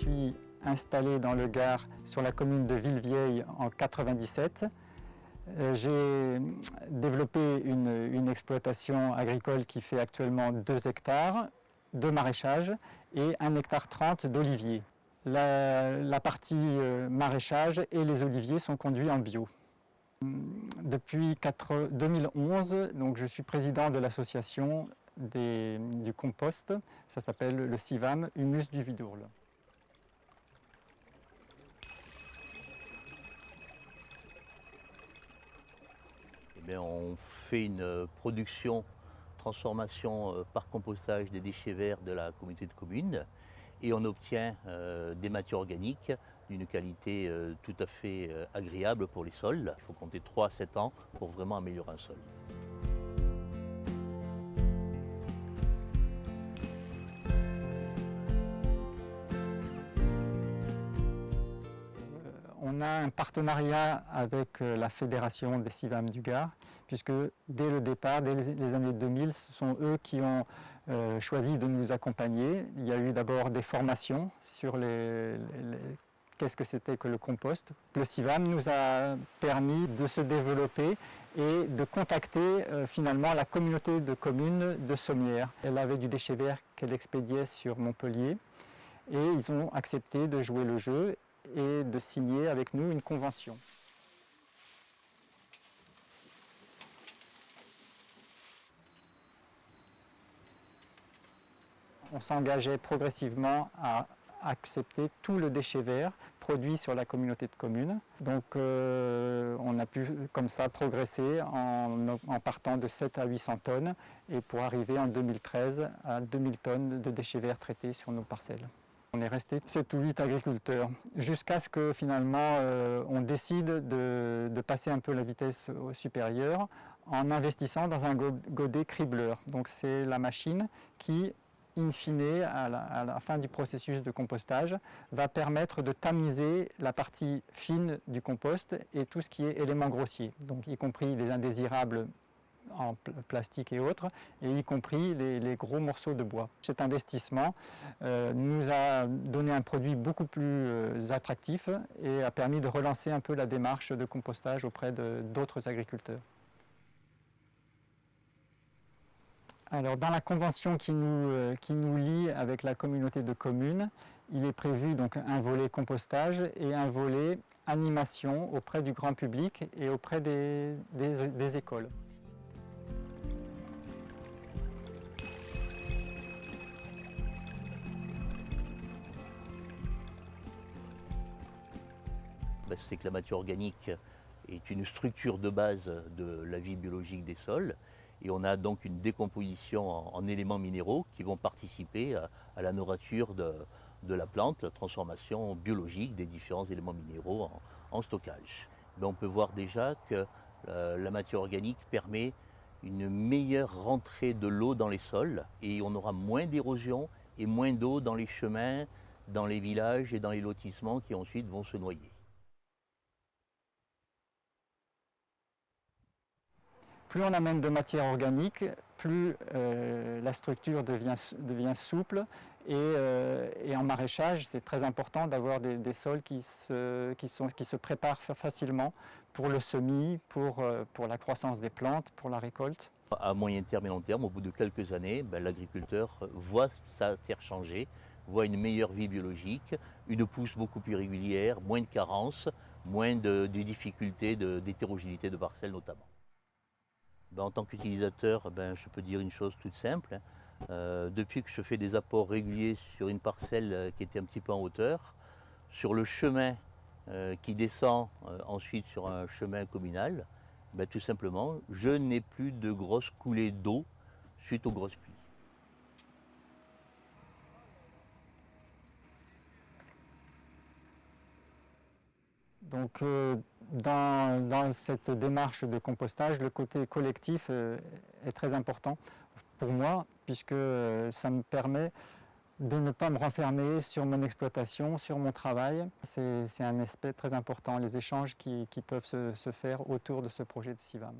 suis installé dans le Gard sur la commune de Villevieille en 1997. J'ai développé une exploitation agricole qui fait actuellement 2 hectares de maraîchage et 1,30 hectare d'oliviers. La partie maraîchage et les oliviers sont conduits en bio. Depuis 2011, donc je suis président de l'association du compost, ça s'appelle le CIVAM, Humus du Vidourle. On fait une production, transformation par compostage des déchets verts de la communauté de communes et on obtient des matières organiques d'une qualité tout à fait agréable pour les sols. Il faut compter 3 à 7 ans pour vraiment améliorer un sol. On a un partenariat avec la Fédération des CIVAM du Gard, puisque dès le départ, dès les années 2000, ce sont eux qui ont choisi de nous accompagner. Il y a eu d'abord des formations sur qu'est-ce que c'était que le compost. Le CIVAM nous a permis de se développer et de contacter finalement la communauté de communes de Sommières. Elle avait du déchet vert qu'elle expédiait sur Montpellier et ils ont accepté de jouer le jeu et de signer avec nous une convention. On s'engageait progressivement à accepter tout le déchet vert produit sur la communauté de communes. Donc on a pu comme ça progresser en partant de 7 à 800 tonnes et pour arriver en 2013 à 2000 tonnes de déchets verts traités sur nos parcelles. On est resté 7 ou 8 agriculteurs jusqu'à ce que finalement on décide de passer un peu la vitesse supérieure en investissant dans un godet cribleur. Donc c'est la machine qui, in fine, à la fin du processus de compostage, va permettre de tamiser la partie fine du compost et tout ce qui est éléments grossiers, donc y compris les indésirables en plastique et autres, et y compris les gros morceaux de bois. Cet investissement nous a donné un produit beaucoup plus attractif et a permis de relancer un peu la démarche de compostage auprès d'autres agriculteurs. Alors, dans la convention qui nous lie avec la communauté de communes, il est prévu donc un volet compostage et un volet animation auprès du grand public et auprès des écoles. C'est que la matière organique est une structure de base de la vie biologique des sols et on a donc une décomposition en éléments minéraux qui vont participer à la nourriture de la plante, la transformation biologique des différents éléments minéraux en stockage. On peut voir déjà que la matière organique permet une meilleure rentrée de l'eau dans les sols et on aura moins d'érosion et moins d'eau dans les chemins, dans les villages et dans les lotissements qui ensuite vont se noyer. Plus on amène de matière organique, plus la structure devient souple et en maraîchage, c'est très important d'avoir des sols qui se préparent facilement pour le semis, pour la croissance des plantes, pour la récolte. À moyen terme et long terme, au bout de quelques années, l'agriculteur voit sa terre changer, voit une meilleure vie biologique, une pousse beaucoup plus régulière, moins de carences, moins de difficultés, d'hétérogénéité de parcelles notamment. En tant qu'utilisateur, je peux dire une chose toute simple. Depuis que je fais des apports réguliers sur une parcelle qui était un petit peu en hauteur, sur le chemin qui descend ensuite sur un chemin communal, tout simplement, je n'ai plus de grosses coulées d'eau suite aux grosses pluies. Donc dans cette démarche de compostage, le côté collectif est très important pour moi, puisque ça me permet de ne pas me renfermer sur mon exploitation, sur mon travail. C'est un aspect très important, les échanges qui peuvent se faire autour de ce projet de CIVAM.